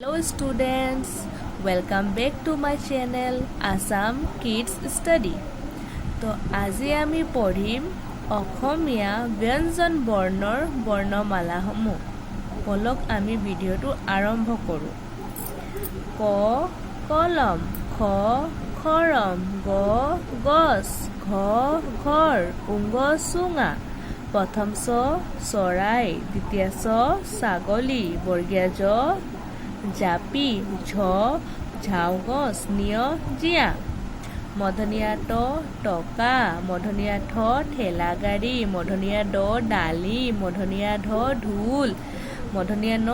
Hello students, welcome back to my channel Assam Kids Study. তো আজি আমি পঢ়িম অসমীয়া ব্যঞ্জন বৰ্ণৰ বৰ্ণমালাসমূহ। বলক আমি ভিডিঅ'টো আৰম্ভ কৰোঁ। ক কলম, খ খৰম, গ গছ, ঘ ঘৰ, উঙ্গ চুঙা। প্ৰথম চ চৰাই, দ্বিতীয় চ ছাগলী, বৰ্গীয় জ জাপি, ঝ ঝাউগছ, নিয় জীয়া। মধনীয়া ট টকা, মধনীয়া ঠ ঠেলা গাড়ী, মধনীয়া ড ডালি, মধনীয়া ঢ ঢোল, মধনীয়া ন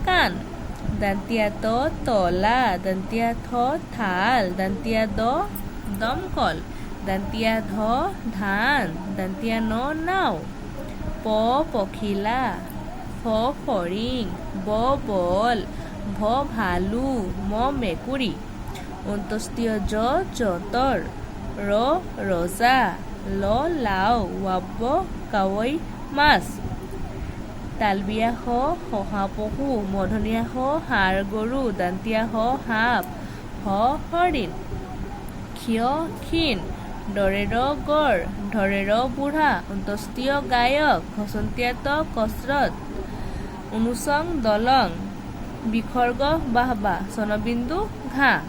কাণ। দন্তীয়া ত তলা, দন্তীয়া থ থাল, দন্তীয়া দ দমকল, দন্তীয়া ধ ধান, দন্তীয়া ন নাও। প পখিলা, ফ ফৰিং, ব বল, ভ ভালু, ম মেকুৰী। অন্ত্যেষ্টিয় জ যঁতৰ, ৰ ৰজা, ল লাও, ৱাব্য কাৱৈ মাছ। তালবীয়া শ শহাপহু, মূৰ্ধন্য ষ ষাঁড় গৰু, দন্তীয়া হ সাপ, হ হৰিণ। ক্ষীয় ক্ষীণ, ডৰেৰ গড়, ঢৰেৰ বুঢ়া। অন্ত্যেষ্টিয় গায়ক, হছন্তীয়া ত কচৰত, অনুচং দলং, বিসৰ্গ বাহবা, চনবিন্দু ঘাঁহ।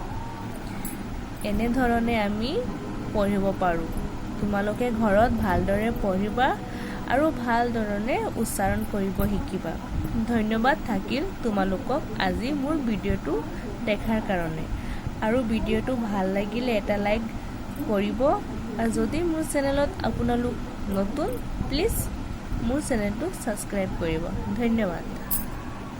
এনেধৰণে আমি পঢ়িব পাৰোঁ। তোমালোকে ঘৰত ভালদৰে পঢ়িবা আৰু ভালধৰণে উচ্চাৰণ কৰিব শিকিবা। ধন্যবাদ থাকিল তোমালোকক আজি মোৰ ভিডিঅ'টো দেখাৰ কাৰণে। আৰু ভিডিঅ'টো ভাল লাগিলে এটা লাইক কৰিব। আৰু যদি মোৰ চেনেলত আপোনালোক নতুন, প্লিজ মোৰ চেনেলটো ছাবস্ক্ৰাইব কৰিব। ধন্যবাদ।